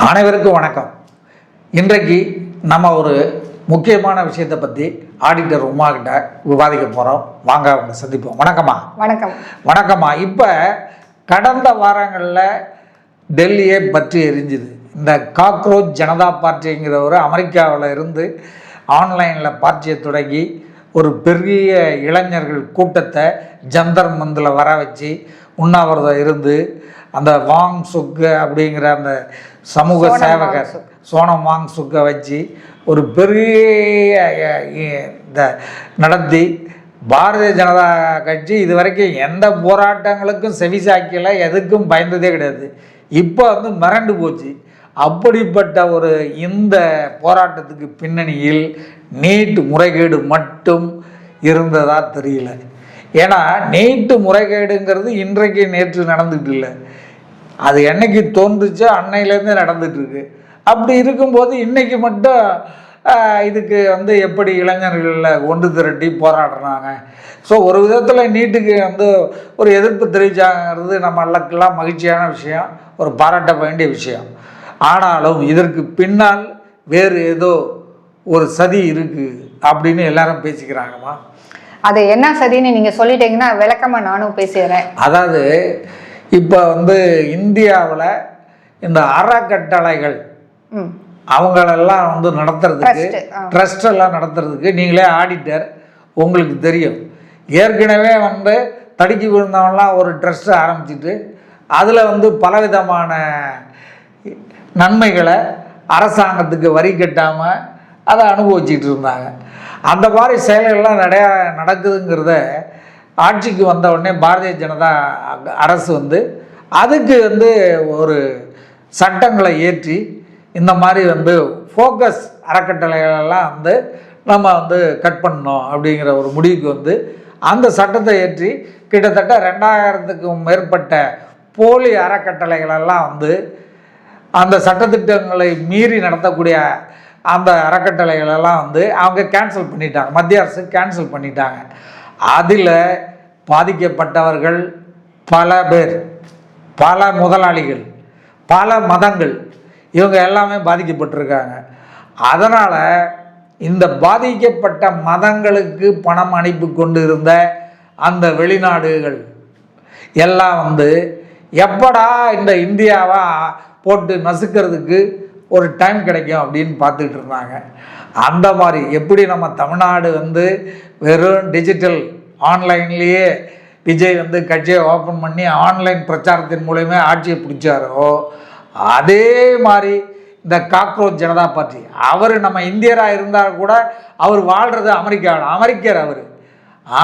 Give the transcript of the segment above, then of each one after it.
அனைவருக்கும் வணக்கம். இன்றைக்கு நம்ம ஒரு முக்கியமான விஷயத்தை பற்றி ஆடிட்டர் உமா கிட்ட விவாதிக்க போகிறோம். வாங்க அவங்க சந்திப்போம். வணக்கம்மா. வணக்கம். வணக்கம்மா. இப்போ கடந்த வாரங்களில் டெல்லியே பற்றி எரிஞ்சுது. இந்த காக்ரோச் ஜனதா பார்ட்டிங்கிறவர் அமெரிக்காவில் இருந்து ஆன்லைனில் பார்ட்டியை தொடங்கி ஒரு பெரிய இளைஞர்கள் கூட்டத்தை ஜந்தர் மந்தில் வர வச்சு உண்ணாவிரதம் இருந்து அந்த வாங் சுக்கு அப்படிங்கிற அந்த சமூக சேவகர் சோனம் வாங் சுக்கை வச்சு ஒரு பெரிய இந்த நடத்தி பாரதிய ஜனதா கட்சி இது வரைக்கும் எந்த போராட்டங்களுக்கும் செவிசாக்கல, எதுக்கும் பயந்ததே கிடையாது. இப்போ மிரண்டு போச்சு. அப்படிப்பட்ட ஒரு இந்த போராட்டத்துக்கு பின்னணியில் நீட் முறைகேடு மட்டும் இருந்ததா தெரியல. ஏன்னா நீட்டு முறைகேடுங்கிறது இன்றைக்கு நேற்று நடந்துட்டு இல்லை, அது என்னைக்கு தோன்றுச்சோ அன்னையிலேருந்து நடந்துட்டுருக்கு. அப்படி இருக்கும்போது இன்றைக்கி மட்டும் இதுக்கு எப்படி இளைஞர்களில் ஒன்று திரட்டி போராடுறாங்க. ஸோ ஒரு விதத்தில் நீட்டுக்கு ஒரு எதிர்ப்பு தெரிவிச்சாங்கிறது நம்ம எல்லாருக்கெல்லாம் மகிழ்ச்சியான விஷயம், ஒரு பாராட்ட வேண்டிய விஷயம். ஆனாலும் இதற்கு பின்னால் வேறு ஏதோ ஒரு சதி இருக்குது அப்படின்னு எல்லாரும் பேசிக்கிறாங்கம்மா. அது என்ன சதின்னு நீங்கள் சொல்லிட்டீங்கன்னா விளக்கமாக நானும் பேசுகிறேன். அதாவது இப்போ இந்தியாவில் இந்த அறக்கட்டளைகள் அவங்களெல்லாம் நடத்துறதுக்கு, ட்ரஸ்ட் எல்லாம் நடத்துறதுக்கு நீங்களே ஆடிட்டர், உங்களுக்கு தெரியும். ஏற்கனவே தடுக்கி விழுந்தவங்களாம் ஒரு ட்ரஸ்ட் ஆரம்பிச்சுட்டு அதில் பலவிதமான நன்மைகளை அரசாங்கத்துக்கு வரி கட்டாமல் அதை அனுபவிச்சுட்டு இருந்தாங்க. அந்த மாதிரி செயல்கள்லாம் நிறையா நடக்குதுங்கிறத ஆட்சிக்கு வந்த உடனே பாரதிய ஜனதா அரசு அதுக்கு ஒரு சட்டங்களை ஏற்றி இந்த மாதிரி ஃபோக்கஸ் அறக்கட்டளைகளெல்லாம் நம்ம கட் பண்ணணும் அப்படிங்கிற ஒரு முடிவுக்கு அந்த சட்டத்தை ஏற்றி கிட்டத்தட்ட 2000க்கும் மேற்பட்ட போலி அறக்கட்டளைகளெல்லாம் அந்த சட்டத்திட்டங்களை மீறி நடத்தக்கூடிய அந்த அறக்கட்டளைகளெல்லாம் அவங்க கேன்சல் பண்ணிட்டாங்க. மத்திய அரசு கேன்சல் பண்ணிட்டாங்க. அதில் பாதிக்கப்பட்டவர்கள் பல பேர், பல முதலாளிகள், பல மதங்கள், இவங்க எல்லாமே பாதிக்கப்பட்டிருக்காங்க. அதனால் இந்த பாதிக்கப்பட்ட மதங்களுக்கு பணம் அனுப்பி கொண்டு இருந்த அந்த வெளிநாடுகள் எல்லாம் எப்படா இந்த இந்தியாவை போட்டு நசுக்கிறதுக்கு ஒரு டைம் கிடைக்கும் அப்படின்னு பார்த்துட்டு இருந்தாங்க. அந்த மாதிரி எப்படி நம்ம தமிழ்நாடு வெறும் டிஜிட்டல் ஆன்லைன்லேயே விஜய் கட்சியை ஓப்பன் பண்ணி ஆன்லைன் பிரச்சாரத்தின் மூலமே ஆட்சியை பிடிச்சாரோ, அதே மாதிரி இந்த காக்ரோச் ஜனதா பார்ட்டி அவர் நம்ம இந்தியராக இருந்தால் கூட அவர் வாழ்கிறது அமெரிக்காவில்.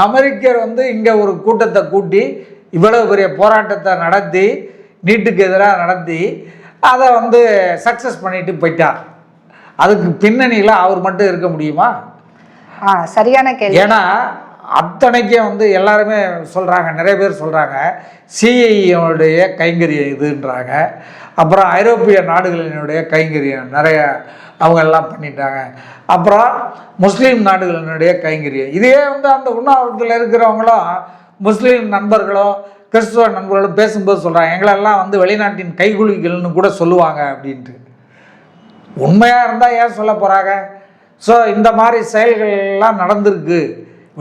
அமெரிக்கர் இங்கே ஒரு கூட்டத்தை கூட்டி இவ்வளவு பெரிய போராட்டத்தை நடத்தி நீட்டுக்கு எதிராக நடத்தி அதை சக்ஸஸ் பண்ணிட்டு போயிட்டார். அதுக்கு பின்னணியில் அவர் மட்டும் இருக்க முடியுமா? சரியான கேள்வி. ஏன்னா அத்தனைக்கும் எல்லாருமே சொல்கிறாங்க, நிறைய பேர் சொல்கிறாங்க சிஐஏனுடைய கைங்கரியம் இதுன்றாங்க. அப்புறம் ஐரோப்பிய நாடுகளினுடைய கைங்கரியம் நிறைய அவங்க எல்லாம் பண்ணிட்டாங்க. அப்புறம் முஸ்லீம் நாடுகளினுடைய கைங்கரியம். இதே அந்த உண்ணாவிரத்தில் இருக்கிறவங்களும் முஸ்லீம் நண்பர்களோ கிறிஸ்துவ நண்பர்களும் பேசும்போது சொல்கிறாங்க, எங்களெல்லாம் வெளிநாட்டின் கைகுலிகள்னு கூட சொல்லுவாங்க அப்படின்ட்டு. உண்மையாக இருந்தால் ஏன் சொல்ல போகிறாங்க? ஸோ இந்த மாதிரி செயல்கள்லாம் நடந்திருக்கு.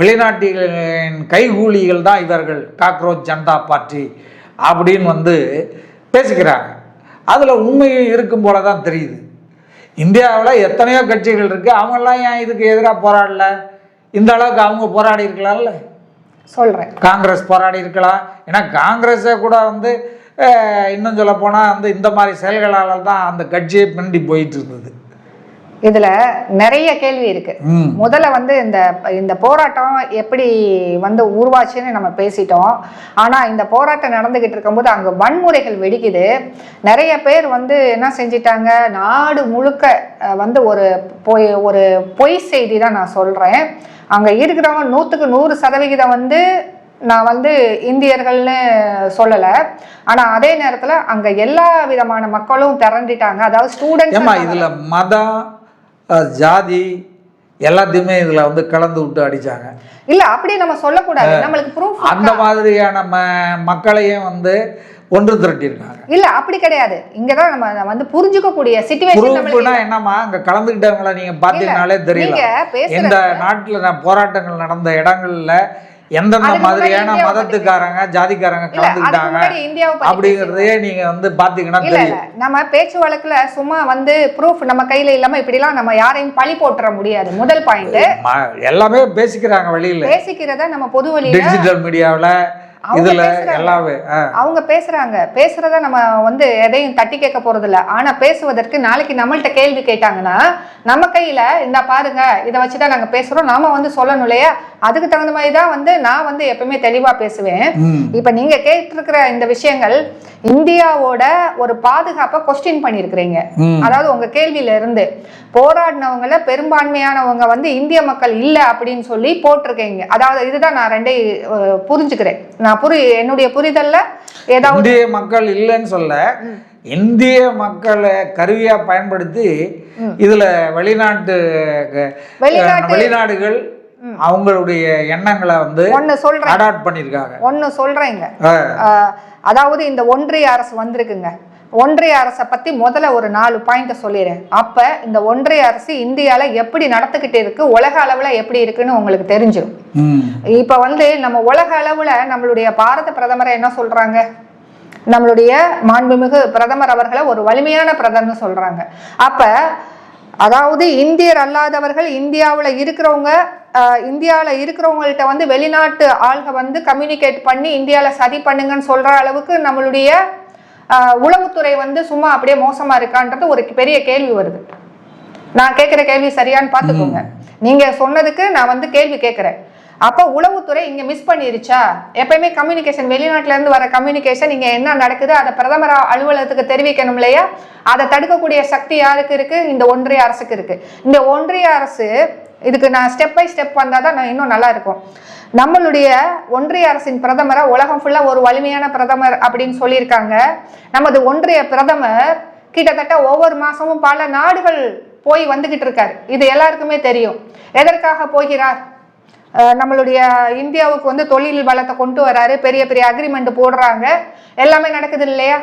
வெளிநாட்டிகளின் கைகூலிகள் தான் இவர்கள் காக்ரோச் ஜனதா பார்ட்டி அப்படின்னு பேசிக்கிறாங்க. அதில் உண்மையும் இருக்கும் போல தான் தெரியுது. இந்தியாவில் எத்தனையோ கட்சிகள் இருக்குது, அவங்கெல்லாம் ஏன் இதுக்கு எதிராக போராடல? இந்த அளவுக்கு அவங்க போராடி இருக்கலாம்ல. சொல்கிறேன், காங்கிரஸ் போராடி இருக்கலாம். ஏன்னா காங்கிரஸே கூட இன்னும் சொல்ல போனால் இந்த மாதிரி செயல்களால் தான் அந்த கட்சியை பின்னாடி போயிட்டு இருந்தது. இதுல நிறைய கேள்வி இருக்கு. முதல்ல இந்த போராட்டம் எப்படி உருவாச்சுன்னு நம்ம பேசிட்டோம். ஆனா இந்த போராட்டம் நடந்துகிட்டு இருக்கும்போது அங்க வன்முறைகள் வெடிக்குது. நிறைய பேர் என்ன செஞ்சிட்டாங்க, நாடு முழுக்க ஒரு பொய் செய்தி தான் நான் சொல்றேன். அங்க இருக்கிறவங்க 100க்கு 100% நான் இந்தியர்கள்னு சொல்லலை. ஆனா அதே நேரத்துல அங்க எல்லா விதமான மக்களும் திரண்டிட்டாங்க. அதாவது ஸ்டூடெண்ட்ஸ். இதுல மதம், ஜாதி எல்லாத்தையுமே இதில் வந்து கலந்து விட்டு அடித்தாங்க. இல்ல அப்படி நம்ம சொல்லக்கூடாது, நம்மளுக்கு ப்ரூஃப். அந்த மாதிரியான மக்களையும் வந்து ஒன்று திரட்டியிருக்காங்க. இல்ல அப்படி கிடையாது, இங்கதான் நம்ம வந்து புரிஞ்சுக்கக்கூடிய சிச்சுவேஷன். என்னமா அங்க கலந்துக்கிட்டவங்களை நீங்க பாத்தீங்கன்னாலே தெரியல. இந்த நாட்டுல போராட்டங்கள் நடந்த இடங்கள்ல எந்தெந்த மாதிரியான மதத்துக்காரங்க ஜாதிக்காரங்க கலந்துக்கிட்டாங்க அப்படிங்கறதையே நீங்க வந்து பாத்தீங்கன்னா தெரியும். நம்ம பேச்சு வழக்குல சும்மா வந்து ப்ரூஃப் நம்ம கையில இல்லாம இப்படிலாம் நம்ம யாரையும் பழி போட்டுற முடியாது. முதல் பாயிண்ட், எல்லாமே பேசிக்கிறாங்க வெளியில, பேசிக்கிறத நம்ம பொது வழியில டிஜிட்டல் மீடியாவுல இதுல எல்லாமே அவங்க பேசுறத நம்ம வந்து எதையும் தட்டி கேட்க போறது இல்ல. ஆனா பேசுவதற்கு நாளைக்கு நம்மள்ட்ட கேள்வி கேட்டாங்கன்னா நம்ம கையில இந்த பாருங்க இதை வச்சுதான் நாங்க பேசுறோம், நாம வந்து சொல்லணும் இல்லையா? அதுக்கு தகுந்த மாதிரி தான் வந்து நான் வந்து எப்பவுமே தெளிவா பேசுவேன். இப்ப நீங்க கேட்டிருக்கிற இந்த விஷயங்கள் இந்தியாவோட ஒரு பாதுகாப்பை கொஸ்டின் பண்ணிருக்கிறீங்க. அதாவது உங்க கேள்வியில இருந்து போராடினவங்கள பெரும்பான்மையானவங்க வந்து இந்திய மக்கள் இல்ல அப்படின்னு சொல்லி போட்டிருக்கீங்க. அதாவது இதுதான் நான் ரெண்டே புரிஞ்சுக்கிறேன். என்னுடைய புரிதல்ல ஏதாவது இந்திய மக்கள் இல்லைன்னு சொல்ல, இந்திய மக்களை கருவியா பயன்படுத்தி இதுல வெளிநாடுகள் அவங்களுடைய எண்ணங்களை வந்து அடாப்ட் பண்ணிருக்காங்க. ஒன்னு சொல்றேங்க, அதாவது இந்த ஒன்றிய அரசு வந்திருக்குங்க. ஒன்றிய அரசை பத்தி முதல்ல ஒரு 4 பாயிண்ட் சொல்லிடுறேன். அப்ப இந்த ஒன்றிய அரசு இந்தியால எப்படி நடந்துகிட்டு இருக்கு, உலக அளவுல எப்படி இருக்குன்னு உங்களுக்கு தெரிஞ்சிடும். இப்ப வந்து நம்ம உலக அளவுல நம்மளுடைய பாரத பிரதமரை என்ன சொல்றாங்க, நம்மளுடைய மாண்புமிகு பிரதமர் அவர்களை ஒரு வலிமையான பிரதமர் சொல்றாங்க. அப்ப அதாவது இந்தியர் அல்லாதவர்கள் இந்தியாவில் இருக்கிறவங்கள்ட்ட வந்து வெளிநாட்டு ஆள்க வந்து கம்யூனிகேட் பண்ணி இந்தியாவில் சதி பண்ணுங்கன்னு சொல்ற அளவுக்கு நம்மளுடைய உளவுத்துறை வந்து சும்மா அப்படியே மோசமா இருக்கான்றது ஒரு பெரிய கேள்வி வருது. நான் கேட்கிற கேள்வி சரியான்னு பாத்துக்கோங்க. நீங்க சொன்னதுக்கு நான் வந்து கேள்வி கேட்கிறேன். அப்ப உளவுத்துறை இங்க மிஸ் பண்ணிருச்சா? எப்பயுமே கம்யூனிகேஷன், வெளிநாட்டுல இருந்து வர கம்யூனிகேஷன் இங்க என்ன நடக்குது அதை பிரதமர் அலுவலகத்துக்கு தெரிவிக்கணும் இல்லையா? அதை தடுக்கக்கூடிய சக்தி யாருக்கு இருக்கு? இந்த ஒன்றிய அரசுக்கு இருக்கு. இந்த ஒன்றிய அரசு இதுக்கு நான் ஸ்டெப் பை ஸ்டெப் வந்தாதான் நான் இன்னும் நல்லா இருக்கும். நம்மளுடைய ஒன்றிய அரசின் பிரதமரை உலகம் ஃபுல்லா ஒரு வலிமையான பிரதமர் அப்படின்னு சொல்லியிருக்காங்க. நமது ஒன்றிய பிரதமர் கிட்டத்தட்ட ஒவ்வொரு மாசமும் பல நாடுகள் போய் வந்துகிட்டு இருக்காரு. இது எல்லாருக்குமே தெரியும். எதற்காக போகிறார்? நம்மளுடைய இந்தியாவுக்கு வந்து தொழில் வளத்தை கொண்டு வராரு, பெரிய பெரிய அக்ரிமெண்ட் போடுறாங்க, எல்லாமே நடக்குது இல்லையா?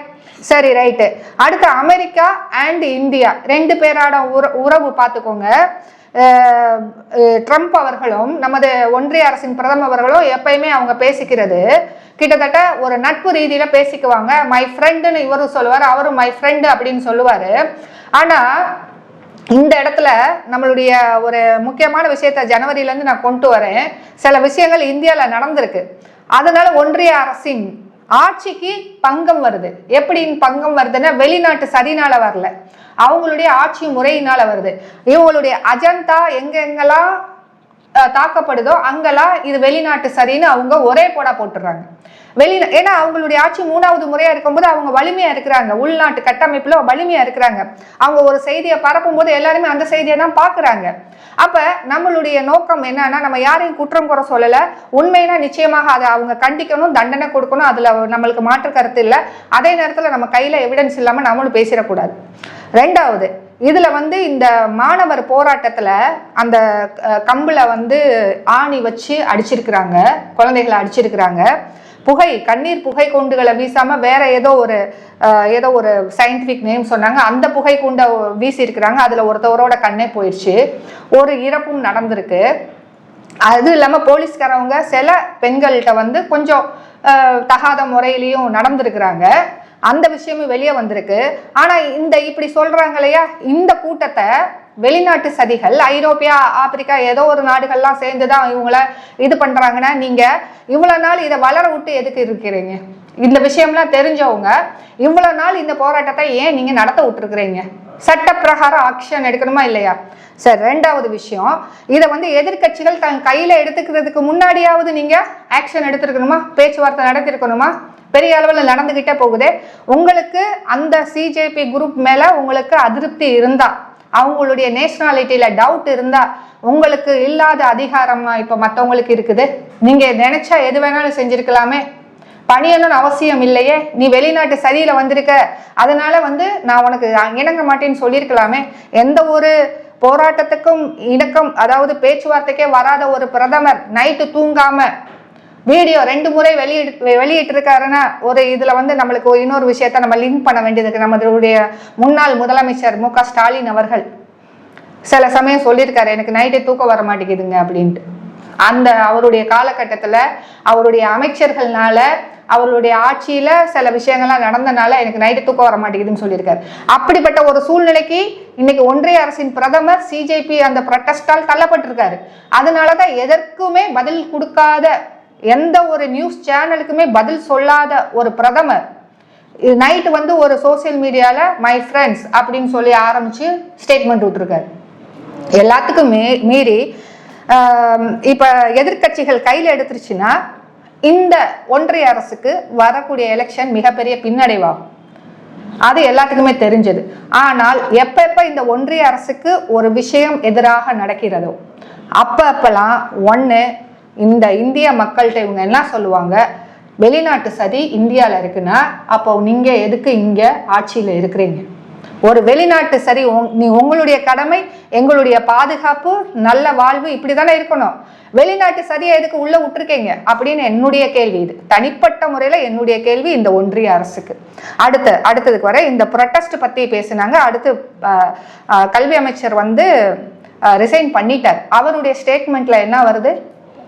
சரி, ரைட்டு. அடுத்து அமெரிக்கா அண்ட் இந்தியா 2 பேரோட உறவு பார்த்துக்கோங்க. ட்ரம்ப் அவர்களும் நமது ஒன்றிய அரசின் பிரதமர் அவர்களும் எப்பயுமே அவங்க பேசிக்கிறது கிட்டத்தட்ட ஒரு நட்பு ரீதியில பேசிக்குவாங்க. மை ஃப்ரெண்டுன்னு இவரும் சொல்லுவார், அவரும் மை ஃப்ரெண்டு அப்படின்னு சொல்லுவாரு. ஆனா இந்த இடத்துல நம்மளுடைய ஒரு முக்கியமான விஷயத்த ஜனவரியில இருந்து நான் கொண்டு வரேன். சில விஷயங்கள் இந்தியாவில் நடந்திருக்கு. அதனால ஒன்றிய அரசின் ஆட்சிக்கு பங்கம் வருது. எப்படி பங்கம் வருதுன்னா வெளிநாட்டு சதினால வரல, அவங்களுடைய ஆட்சி முறையினால வருது. இவங்களுடைய அஜெண்டா எங்கெங்கெல்லாம் தாக்கப்படுதோ அங்கெல்லாம் இது வெளிநாட்டு சரின்னு அவங்க ஒரே போடா போட்டுடுறாங்க. ஏன்னா அவங்களுடைய ஆட்சி 3வது முறையா இருக்கும்போது அவங்க வலிமையா இருக்கிறாங்க, உள்நாட்டு கட்டமைப்புல வலிமையா இருக்கிறாங்க. அவங்க ஒரு செய்தியை பரப்பும் போது எல்லாருமே அந்த செய்தியை தான் பாக்குறாங்க. அப்ப நம்மளுடைய நோக்கம் என்னன்னா, நம்ம யாரையும் குற்றம் குறை சொல்லல, உண்மைனா நிச்சயமாக அதை அவங்க கண்டிக்கணும், தண்டனை கொடுக்கணும், அதுல நம்மளுக்கு மாற்று கருத்து இல்லை. அதே நேரத்துல நம்ம கையில எவிடன்ஸ் இல்லாம நம்மளும் பேசிடக்கூடாது. 2வது, இதுல வந்து இந்த மாணவர் போராட்டத்துல அந்த கம்புல வந்து ஆணி வச்சு அடிச்சிருக்கிறாங்க, குழந்தைகளை அடிச்சிருக்கிறாங்க. கண்ணீர் புகை குண்டுகளை வீசாம வேற ஏதோ ஒரு சயின்டிபிக் நேம் சொன்னாங்க, அந்த புகை குண்டை வீசி இருக்கிறாங்க. அதுல ஒருத்தவரோட கண்ணே போயிடுச்சு, ஒரு இறப்பும் நடந்திருக்கு. அது இல்லாம போலீஸ்காரவங்க சில பெண்கள்கிட்ட வந்து கொஞ்சம் தகாத முறையிலையும் நடந்திருக்கிறாங்க. அந்த விஷயமும் வெளியே வந்திருக்கு. ஆனா இப்படி சொல்றாங்க இல்லையா, இந்த கூட்டத்தை வெளிநாட்டு சதிகள் ஐரோப்பியா, ஆப்பிரிக்கா ஏதோ ஒரு நாடுகள்லாம் சேர்ந்துதான் இவங்கள இது பண்றாங்கன்னா, நீங்க இவ்வளவு நாள் இதை வளர விட்டு எதுக்கு இருக்கிறீங்க? இந்த விஷயம்லாம் தெரிஞ்சவங்க இவ்வளவு நாள் இந்த போராட்டத்தை ஏன் நீங்க நடத்த விட்டுருக்கிறீங்க? சட்டப்பிரகாரம் ஆக்ஷன் எடுக்கணுமா இல்லையா? சரி, 2வது விஷயம், இதை வந்து எதிர்கட்சிகள் தன் கையில எடுத்துக்கிறதுக்கு முன்னாடியாவது நீங்க ஆக்ஷன் எடுத்திருக்கணுமா? பேச்சுவார்த்தை நடத்திருக்கணுமா? பெரிய அளவில் நடந்துகிட்டே போகுதே. உங்களுக்கு அந்த சிஜேபி குரூப் மேல உங்களுக்கு அதிருப்தி இருந்தா, அவங்களுடைய நேஷனாலிட்டியில டவுட் இருந்தா, உங்களுக்கு இல்லாத அதிகாரமா இப்ப மற்றவங்களுக்கு இருக்குது. நீங்க நினைச்சா எது வேணாலும் செஞ்சிருக்கலாமே, பணியணும்னு அவசியம் இல்லையே. நீ வெளிநாட்டு சதியில வந்திருக்க, அதனால வந்து நான் உனக்கு இணங்க மாட்டேன்னு சொல்லியிருக்கலாமே. எந்த ஒரு போராட்டத்துக்கும் இணக்கம் அதாவது பேச்சுவார்த்தைக்கே வராத ஒரு பிரதமர் நைட்டு தூங்காம வீடியோ 2 முறை வெளியிட்டிருக்காருன்னா ஒரு இதுல வந்து நம்மளுக்கு இன்னொரு விஷயத்த நம்ம லிங்க் பண்ண வேண்டியது இருக்கு. நம்மளுடைய முன்னாள் முதலமைச்சர் மு.க. ஸ்டாலின் அவர்கள் சில சமயம் சொல்லியிருக்காரு, எனக்கு நைட்டே தூக்கம் வர மாட்டேங்குதுங்க அப்படின்ட்டு. அந்த அவருடைய காலகட்டத்துல அவருடைய அமைச்சர்கள்னால அவருடைய ஆட்சியில சில விஷயங்கள்லாம் நடந்தனால எனக்கு நைட்டு தூக்கம் வர மாட்டேங்குதுன்னு சொல்லியிருக்காரு. அப்படிப்பட்ட ஒரு சூழ்நிலைக்கு இன்னைக்கு ஒன்றிய அரசின் பிரதமர் சிஜேபி அந்த ப்ரொட்டஸ்டால் தள்ளப்பட்டிருக்காரு. அதனாலதான் எதற்குமே பதில் கொடுக்காத எந்த ஒரு நியூஸ் சேனலுக்குமே பதில் சொல்லாத ஒரு பிரதமர் நைட்டு வந்து ஒரு சோசியல் மீடியால மை ஃப்ரெண்ட்ஸ் அப்படின்னு சொல்லி ஆரம்பிச்சு ஸ்டேட்மெண்ட் விட்டுருக்காரு. எல்லாத்துக்கும் மீறி இப்ப எதிர்கட்சிகள் கையில எடுத்துருச்சுன்னா இந்த ஒன்றிய அரசுக்கு வரக்கூடிய எலெக்ஷன் மிகப்பெரிய பின்னடைவாகும். அது எல்லாத்துக்குமே தெரிஞ்சது. ஆனால் எப்ப இந்த ஒன்றிய அரசுக்கு ஒரு விஷயம் எதிராக நடக்கிறதோ அப்பெல்லாம் ஒண்ணு இந்த இந்திய மக்கள்கிட்ட இவங்க என்ன சொல்லுவாங்க, வெளிநாட்டு சதி இந்தியாவில் இருக்குன்னா அப்போ நீங்க எதுக்கு இங்க ஆட்சியில இருக்கிறீங்க? ஒரு வெளிநாட்டு சரி உங்களுடைய கடமை எங்களுடைய பாதுகாப்பு நல்ல வாழ்வு இப்படிதானே இருக்கணும். வெளிநாட்டு சரியை எதுக்கு உள்ள விட்டுருக்கீங்க அப்படின்னு என்னுடைய கேள்வி. இது தனிப்பட்ட முறையில என்னுடைய கேள்வி இந்த ஒன்றிய அரசுக்கு. அடுத்ததுக்கு வர இந்த ப்ரொட்டஸ்ட் பத்தி பேசினாங்க. அடுத்து கல்வி அமைச்சர் வந்து ரிசைன் பண்ணிட்டார். அவருடைய ஸ்டேட்மெண்ட்ல என்ன வருது,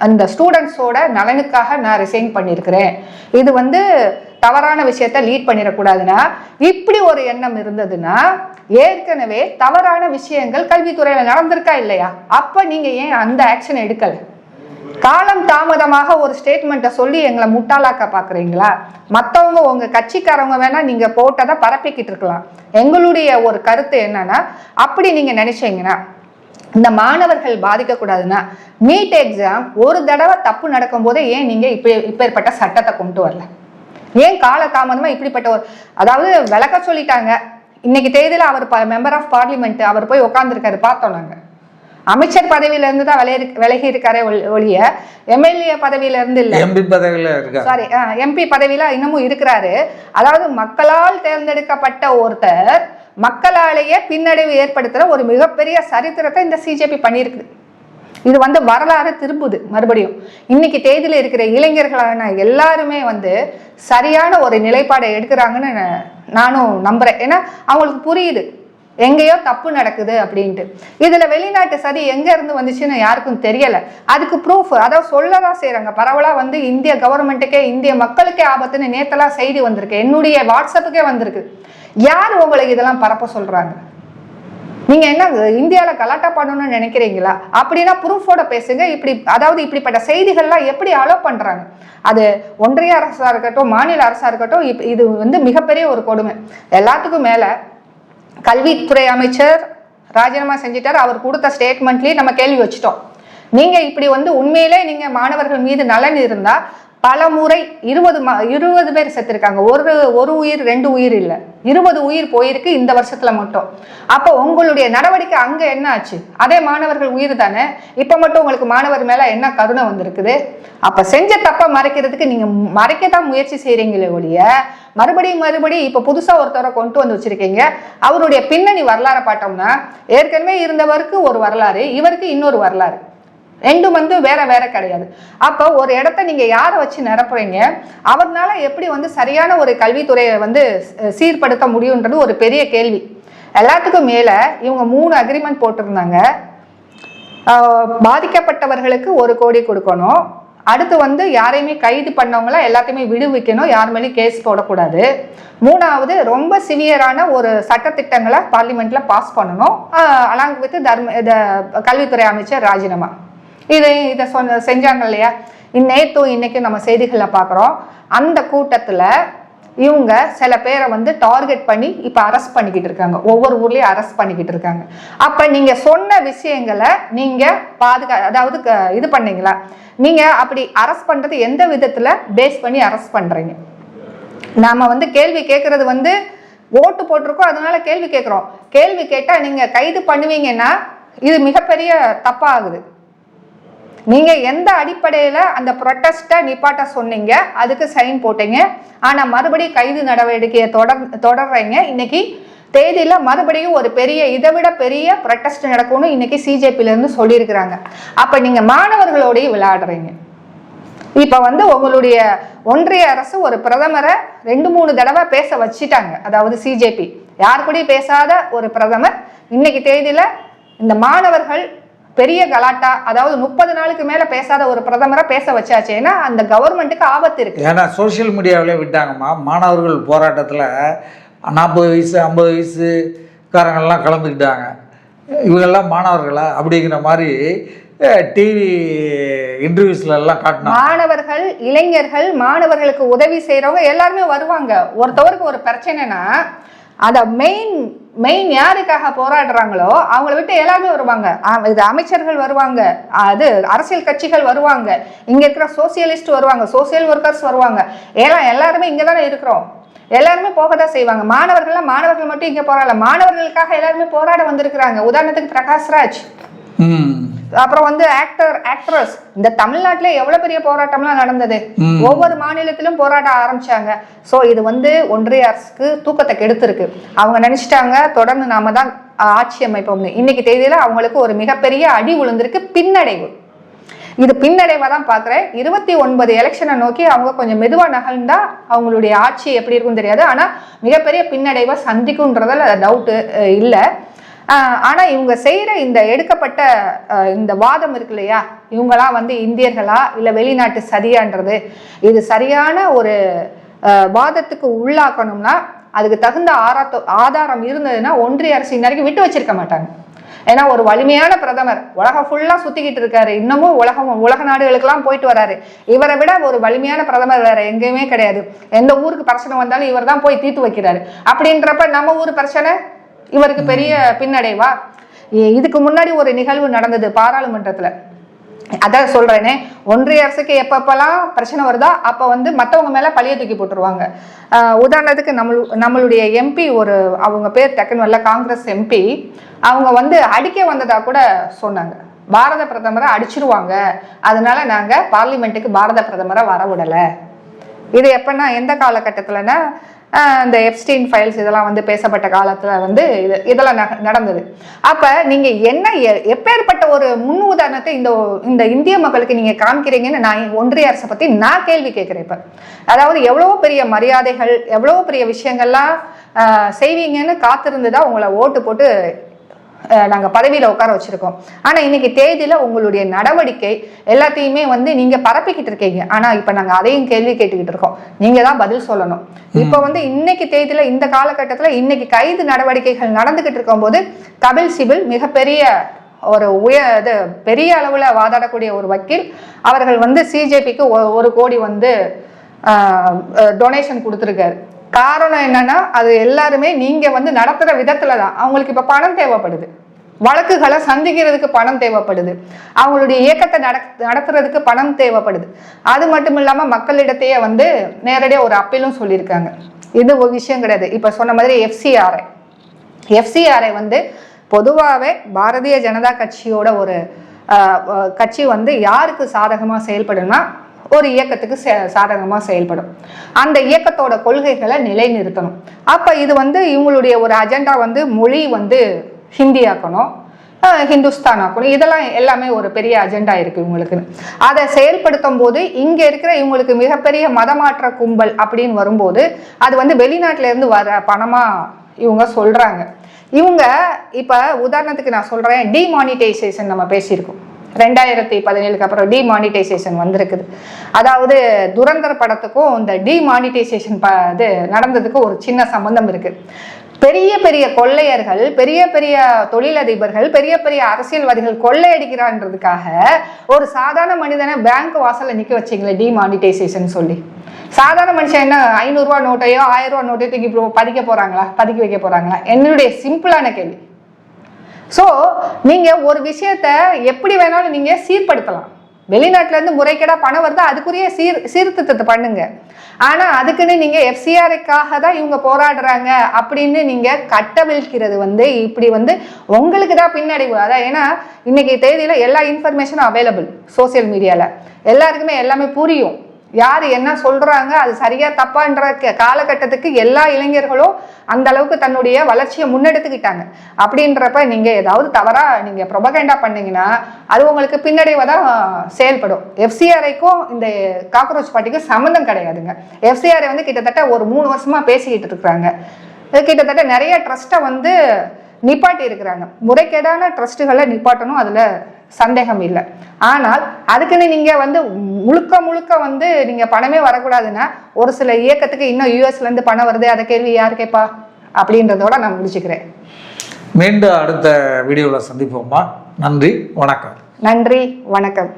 அந்த ஸ்டூடெண்ட்ஸோட நலனுக்காக நான் ரிசைன் பண்ணியிருக்கிறேன், இது வந்து தவறான விஷயத்த லீட் பண்ணிடக்கூடாதுன்னா இப்படி ஒரு எண்ணம் இருந்ததுன்னா ஏற்கனவே தவறான விஷயங்கள் கல்வித்துறையில நடந்திருக்கா இல்லையா? அப்ப நீங்க ஏன் அந்த ஆக்ஷன் எடுக்கல? காலம் தாமதமாக ஒரு ஸ்டேட்மெண்ட்டை சொல்லி எங்களை முட்டாளாக்க பாக்குறீங்களா? மற்றவங்க உங்க கட்சிக்காரவங்க வேணா நீங்க போட்டதை பரப்பிக்கிட்டு இருக்கலாம். எங்களுடைய ஒரு கருத்து என்னன்னா, அப்படி நீங்க நினைச்சீங்கன்னா இந்த மாணவர்கள் பாதிக்க கூடாதுன்னா நீட் எக்ஸாம் ஒரு தடவை தப்பு நடக்கும் போதே ஏன் நீங்க இப்பேற்பட்ட சட்டத்தை கொண்டு வரல? ஏன் காலதாமதமா இப்படிப்பட்ட ஒரு அதாவது விளக்க சொல்லிட்டாங்க. இன்னைக்கு தேதியில அவர் மெம்பர் ஆஃப் பார்லிமெண்ட் அவர் போய் உட்கார்ந்துருக்காரு, பார்த்தோம் நாங்க. அமைச்சர் பதவியில இருந்து தான் விலகி இருக்காரே ஒழிய எம்எல்ஏ பதவியில இருந்து இல்ல, எம்பி பதவியில இருக்காரு. சாரி, எம்பி பதவியில இன்னமும் இருக்கிறாரு. அதாவது மக்களால் தேர்ந்தெடுக்கப்பட்ட ஒருத்தர் மக்களாலேயே பின்னடைவு ஏற்படுத்துற ஒரு மிகப்பெரிய சரித்திரத்தை இந்த சிஜேபி பண்ணியிருக்கு. இது வந்து வரலாறு திரும்புது மறுபடியும். இன்னைக்கு தேதியில இருக்கிற இளைஞர்களான எல்லாருமே வந்து சரியான ஒரு நிலைப்பாடை எடுக்கிறாங்கன்னு நானும் நம்புறேன். ஏன்னா அவங்களுக்கு புரியுது எங்கேயோ தப்பு நடக்குது அப்படின்ட்டு. இதுல வெளிநாட்டு சதி எங்க இருந்து வந்துச்சுன்னு யாருக்கும் தெரியல. அதுக்கு ப்ரூஃப் அதாவது சொல்லதான் செய்யறாங்க. பரவலா வந்து இந்திய கவர்மெண்ட்டுக்கே இந்திய மக்களுக்கே ஆபத்துன்னு நேத்தெல்லாம் செய்தி வந்திருக்கு, என்னுடைய வாட்ஸ்அப்புக்கே வந்திருக்கு. யார் உங்களுக்கு இதெல்லாம் பரப்ப சொல்றாங்க? நீங்க என்ன இந்தியாவில கலாட்டா பண்ணணும்னு நினைக்கிறீங்களா? அப்படின்னா ப்ரூஃபோட பேசுங்க. அதாவது இப்படிப்பட்ட செய்திகள்லாம் எப்படி அலோவ் பண்றாங்க? அது ஒன்றிய அரசா இருக்கட்டும் மாநில அரசா இருக்கட்டும், இது வந்து மிகப்பெரிய ஒரு கொடுமை. எல்லாத்துக்கும் மேல கல்வித்துறை அமைச்சர் ராஜினாமா செஞ்சிட்டார். அவர் கொடுத்த ஸ்டேட்மெண்ட்லயே நம்ம கேள்வி வச்சுட்டோம். நீங்க இப்படி வந்து உண்மையிலே நீங்க மாணவர்கள் மீது நலன் இருந்தா பல முறை 20 பேர் செத்துருக்காங்க. ஒரு உயிர் 2 உயிர் இல்லை, 20 உயிர் போயிருக்கு இந்த வருஷத்துல மட்டும். அப்போ உங்களுடைய நடவடிக்கை அங்க என்ன ஆச்சு? அதே மாணவர்கள் உயிர் தானே. இப்ப மட்டும் உங்களுக்கு மாணவர் மேல என்ன கருணை வந்திருக்குது? அப்ப செஞ்ச தப்ப மறைக்கிறதுக்கு நீங்க மறைக்கத்தான் முயற்சி செய்றீங்களே ஒழிய மறுபடியும் இப்ப புதுசா ஒருத்தரை கொண்டு வந்து வச்சிருக்கீங்க. அவருடைய பின்னணி வரலாறு பார்த்தோம்னா ஏற்கனவே இருந்தவருக்கு ஒரு வரலாறு, இவருக்கு இன்னொரு வரலாறு, ரெண்டும் வந்து வேற கிடையாது. அப்போ ஒரு இடத்த நீங்க யாரை வச்சு நிரப்புறீங்க? அவர்னால எப்படி வந்து சரியான ஒரு கல்வித்துறையை வந்து சீர்படுத்த முடியும்ன்றது ஒரு பெரிய கேள்வி. எல்லாத்துக்கும் மேல இவங்க 3 அக்ரிமெண்ட் போட்டிருந்தாங்க. பாதிக்கப்பட்டவர்களுக்கு 1 கோடி கொடுக்கணும். அடுத்து வந்து யாரையுமே கைது பண்ணவங்கள எல்லாத்தையுமே விடுவிக்கணும், யார் மேலேயும் கேஸ் போடக்கூடாது. 3வது ரொம்ப சிவியரான ஒரு சட்டத்திட்டங்களை பார்லிமெண்ட்ல பாஸ் பண்ணணும். அலாங் வித் கல்வித்துறை அமைச்சர் ராஜினாமா. இதை செஞ்சாங்க இல்லையா? நேத்தும் இன்னைக்கு நம்ம செய்திகளை பார்க்குறோம். அந்த கூட்டத்தில் இவங்க சில பேரை வந்து டார்கெட் பண்ணி இப்போ அரெஸ்ட் பண்ணிக்கிட்டு இருக்காங்க. ஒவ்வொரு ஊர்லேயும் அரெஸ்ட் பண்ணிக்கிட்டு இருக்காங்க. அப்போ நீங்கள் சொன்ன விஷயங்களை நீங்கள் அதாவது இது பண்ணீங்களா? நீங்கள் அப்படி அரெஸ்ட் பண்ணுறது எந்த விதத்தில் பேஸ் பண்ணி அரெஸ்ட் பண்ணுறீங்க? நாம் வந்து கேள்வி கேட்குறது வந்து ஓட்டு போட்டிருக்கோம், அதனால கேள்வி கேட்குறோம். கேள்வி கேட்டால் நீங்கள் கைது பண்ணுவீங்கன்னா இது மிகப்பெரிய தப்பாகுது. நீங்க எந்த அடிப்படையில அந்த ப்ரொட்டஸ்ட்டை நிப்பாட்ட சொன்னீங்க, அதுக்கு சைன் போட்டீங்க. ஆனா மறுபடியும் கைது நடவடிக்கையை தொடர்றீங்க. இன்னைக்கு தேதியில மறுபடியும் ஒரு பெரிய இதை விட பெரிய ப்ரொட்டஸ்ட் நடக்கும்னு இன்னைக்கு சிஜேபில இருந்து சொல்லியிருக்கிறாங்க. அப்ப நீங்க மாணவர்களோடய விளையாடுறீங்க. இப்ப வந்து உங்களுடைய ஒன்றிய அரசு ஒரு பிரதமரை 2-3 தடவை பேச வச்சுட்டாங்க. அதாவது சிஜேபி யார் கூட பேசாத ஒரு பிரதமர் இன்னைக்கு தேதியில இந்த மாணவர்கள் பெரிய கலாட்டா, அதாவது 30 நாளுக்கு மேல பேசாத ஒரு பிரதமரை பேச வச்சாச்சு. ஏன்னா அந்த கவர்மெண்ட்டுக்கு ஆபத்து இருக்கு. ஏன்னா சோசியல் மீடியாவிலே விட்டாங்கம்மா, மாணவர்கள் போராட்டத்தில் 40 வயசு 50 வயசுக்காரங்கள்லாம் கலந்துக்கிட்டாங்க, இவங்கெல்லாம் மாணவர்களா அப்படிங்கிற மாதிரி டிவி இன்டர்வியூஸ்ல எல்லாம் காட்டினாங்க. மாணவர்கள், இளைஞர்கள், மாணவர்களுக்கு உதவி செய்யறவங்க எல்லாருமே வருவாங்க. ஒருத்தவருக்கு ஒரு பிரச்சனைனா அத மெயின் யாருக்காக போராடுறாங்களோ அவங்கள விட்டு எல்லாருமே வருவாங்க. இது அமைச்சர்கள் வருவாங்க, அது அரசியல் கட்சிகள் வருவாங்க, இங்க இருக்கிற சோசியலிஸ்ட் வருவாங்க, சோசியல் ஒர்க்கர்ஸ் வருவாங்க. எல்லாருமே இங்க தானே இருக்கிறோம். எல்லாருமே போகதான் செய்வாங்க. மாணவர்கள் மட்டும் இங்க போராடல, மாணவர்களுக்காக எல்லாருமே போராட வந்திருக்கிறாங்க. உதாரணத்துக்கு பிரகாஷ்ராஜ், அப்புறம் வந்து ஆக்ட்ரஸ். இந்த தமிழ்நாட்டுல எவ்வளவு பெரிய போராட்டம்லாம் நடந்தது. ஒவ்வொரு மாநிலத்திலும் போராட ஆரம்பிச்சாங்க. சோ இது வந்து ஒன்றிய அரசுக்கு தூக்கத்தை கெடுத்திருக்கு. அவங்க நினைச்சிட்டாங்க தொடர்ந்து நாம தான் ஆட்சி அமைப்போம். இன்னைக்கு தேதியில அவங்களுக்கு ஒரு மிகப்பெரிய அடி விழுந்திருக்கு, பின்னடைவு. இது பின்னடைவா தான் பாக்குறேன். 29 எலெக்ஷனை நோக்கி அவங்க கொஞ்சம் மெதுவா நகர்ந்தா அவங்களுடைய ஆட்சி எப்படி இருக்கும் தெரியாது. ஆனா மிகப்பெரிய பின்னடைவை சந்திக்கும்ன்றதுல டவுட் இல்லை. ஆனா இவங்க செய்யற இந்த எடுக்கப்பட்ட இந்த வாதம் இருக்கு இல்லையா, இவங்கெல்லாம் வந்து இந்தியர்களா இல்ல வெளிநாட்டு சதியான்றது, இது சரியான ஒரு வாதத்துக்கு உள்ளாக்கணும்னா அதுக்கு தகுந்த ஆதாரம் இருந்ததுன்னா ஒன்றிய அரசு இன்னைக்கு விட்டு வச்சிருக்க மாட்டாங்க. ஏன்னா ஒரு வலிமையான பிரதமர் உலகம் ஃபுல்லா சுத்திக்கிட்டு இருக்காரு, இன்னமும் உலக நாடுகளுக்கெல்லாம் போயிட்டு வராரு. இவரை விட ஒரு வலிமையான பிரதமர் வேற எங்கேயுமே கிடையாது. எந்த ஊருக்கு பிரச்சனை வந்தாலும் இவர் தான் போய் தீர்த்து வைக்கிறாரு. அப்படின்றப்ப நம்ம ஊர் பிரச்சனை இவருக்கு பெரிய பின்னடைவா? இதுக்கு முன்னாடி ஒரு நிகழ்வு நடந்தது பாராளுமன்றத்துல. அதான் சொல்றேனே, ஒன்றிய அரசுக்கு எப்பப்பெல்லாம் பிரச்சனை வருதோ அப்ப வந்து மற்றவங்க மேல பழிய தூக்கி போட்டுருவாங்க. உதாரணத்துக்கு நம்மளுடைய எம்பி, அவங்க பேர் டக்குன்னு வரல, காங்கிரஸ் எம்பி, அவங்க வந்து அடிக்க வந்ததா கூட சொன்னாங்க. பாரத பிரதமரை அடிச்சிருவாங்க, அதனால நாங்க பார்லிமெண்ட்டுக்கு பாரத பிரதமரை வரவிடல. இது எப்பன்னா எந்த காலகட்டத்துலன்னா இந்த எப்ஸ்டீன் ஃபைல்ஸ் இதெல்லாம் வந்து பேசப்பட்ட காலத்துல வந்து இதெல்லாம் நடந்தது. அப்ப நீங்க என்ன எப்பேற்பட்ட ஒரு முன் உதாரணத்தை இந்த இந்திய மக்களுக்கு நீங்க காமிக்கிறீங்கன்னு நான் ஒன்றிய அரசை பத்தி நான் கேள்வி கேட்கிறேன். இப்ப அதாவது எவ்வளவு பெரிய மரியாதைகள், எவ்வளவு பெரிய விஷயங்கள்லாம் செய்வீங்கன்னு காத்திருந்துதான் உங்களை ஓட்டு போட்டு நாங்க பதவியில உட்கார வச்சிருக்கோம். ஆனா இன்னைக்கு தேதியில உங்களுடைய நடவடிக்கை எல்லாத்தையுமே வந்து நீங்க பரப்பிக்கிட்டு இருக்கீங்க. ஆனா இப்ப நாங்க அதையும் கேள்வி கேட்டுக்கிட்டு இருக்கோம், நீங்க தான் பதில் சொல்லணும். இப்ப வந்து இன்னைக்கு தேதியில இந்த காலகட்டத்துல இன்னைக்கு கைது நடவடிக்கைகள் நடந்துகிட்டு இருக்கும் போது கபில் சிபில் மிகப்பெரிய ஒரு பெரிய அளவுல வாதாடக்கூடிய ஒரு வக்கீல், அவர்கள் வந்து சிஜேபிக்கு 1 கோடி வந்து டொனேஷன் கொடுத்துருக்காரு. காரணம் என்னன்னா அது எல்லாருமே நீங்க வந்து நடத்துற விதத்துலதான். அவங்களுக்கு இப்ப பணம் தேவைப்படுது, வழக்குகளை சந்திக்கிறதுக்கு பணம் தேவைப்படுது, அவங்களுடைய இயக்கத்தை நடத்துறதுக்கு பணம் தேவைப்படுது. அது மட்டும் இல்லாம மக்களிடத்தையே வந்து நேரடியாக ஒரு அப்பீலும் சொல்லியிருக்காங்க. இது ஒரு விஷயம் கிடையாது. இப்ப சொன்ன மாதிரி எஃப்சிஆர்ஐ வந்து பொதுவாகவே பாரதிய ஜனதா கட்சியோட ஒரு கட்சி வந்து யாருக்கு சாதகமா செயல்படும்னா ஒரு இயக்கத்துக்கு சாதகமா செயல்படும். அந்த இயக்கத்தோட கொள்கைகளை நிலைநிறுத்தணும். அப்ப இது வந்து இவங்களுடைய ஒரு அஜெண்டா வந்து மொழி வந்து ஹிந்தி ஆக்கணும், ஹிந்துஸ்தான் ஆக்கணும், இதெல்லாம் எல்லாமே ஒரு பெரிய அஜெண்டா இருக்கு இவங்களுக்கு. அதை செயல்படுத்தும் போது இங்க இருக்கிற இவங்களுக்கு மிகப்பெரிய மதமாற்ற கும்பல் அப்படின்னு வரும்போது அது வந்து வெளிநாட்டுல இருந்து வர பணமா இவங்க சொல்றாங்க. இவங்க இப்ப உதாரணத்துக்கு நான் சொல்றேன், டிமானிட்டைசேஷன் நம்ம பேசியிருக்கோம். 2017 அப்புறம் டிமானிட்டைசேஷன் வந்திருக்குது. அதாவது துரந்தர் படத்துக்கும் இந்த டிமானிட்டைசேஷன் இது நடந்ததுக்கு ஒரு சின்ன சம்பந்தம் இருக்கு. பெரிய பெரிய கொள்ளையர்கள், பெரிய பெரிய தொழிலதிபர்கள், பெரிய பெரிய அரசியல்வாதிகள் கொள்ளையடிக்கிறான்றதுக்காக ஒரு சாதாரண மனிதனை பேங்க் வாசல்ல நிக்க வச்சிங்களே டிமானிட்டைசேஷன் சொல்லி. சாதாரண மனுஷன் என்ன 500 ரூபா நோட்டையோ 1000 ரூபா நோட்டையோ தூக்கி பதுக்கி வைக்க போறாங்களா? என்னுடைய சிம்பிளான கேள்வி. ஸோ நீங்க ஒரு விஷயத்த எப்படி வேணாலும் நீங்க சீர்படுத்தலாம். வெளிநாட்டுல இருந்து முறைகேடா பணம் வருது, அதுக்குரிய சீர்திருத்தத்தை பண்ணுங்க. ஆனா அதுக்குன்னு நீங்க எஃப்சிஆருக்காக தான் இவங்க போராடுறாங்க அப்படின்னு நீங்க கட்டவிழ்க்கிறது வந்து இப்படி வந்து உங்களுக்கு தான் பின்னடைவு. அதான் ஏன்னா இன்னைக்கு தேதியில எல்லா இன்ஃபர்மேஷனும் அவைலபிள் சோசியல் மீடியால, எல்லாருக்குமே எல்லாமே புரியும். யார் என்ன சொல்றாங்க அது சரியா தப்பான்ற காலகட்டத்துக்கு எல்லா இளைஞர்களும் அந்த அளவுக்கு தன்னுடைய வளர்ச்சியை முன்னெடுத்துக்கிட்டாங்க. அப்படின்றப்ப நீங்க ஏதாவது தவறா நீங்க ப்ரொபகேண்டா பண்ணீங்கன்னா அது உங்களுக்கு பின்னடைவதான் செயல்படும். எஃப்சிஆரைக்கும் இந்த காக்ரோச் பார்ட்டிக்கும் சம்மந்தம் கிடையாதுங்க. எஃப்சிஆரை வந்து கிட்டத்தட்ட ஒரு 3 வருஷமா பேசிக்கிட்டு இருக்கிறாங்க. கிட்டத்தட்ட நிறைய ட்ரஸ்ட்டை வந்து நிப்பாட்டி இருக்கிறாங்க. முறைகேடான ட்ரஸ்ட்டுகளை நிப்பாட்டணும், அதுல சந்தேகம் இல்லை. ஆனால் அதுக்குன்னு நீங்க வந்து முழுக்க வந்து நீங்க பணமே வரக்கூடாதுன்னா ஒரு சில இயக்கத்துக்கு இன்னும் யூஎஸ்ல இருந்து பணம் வருது, அதை கேள்வி யார் கேட்பா அப்படின்றதோட நான் முடிச்சுக்கிறேன். மீண்டும் அடுத்த வீடியோவில் சந்திப்போம்மா. நன்றி, வணக்கம். நன்றி, வணக்கம்.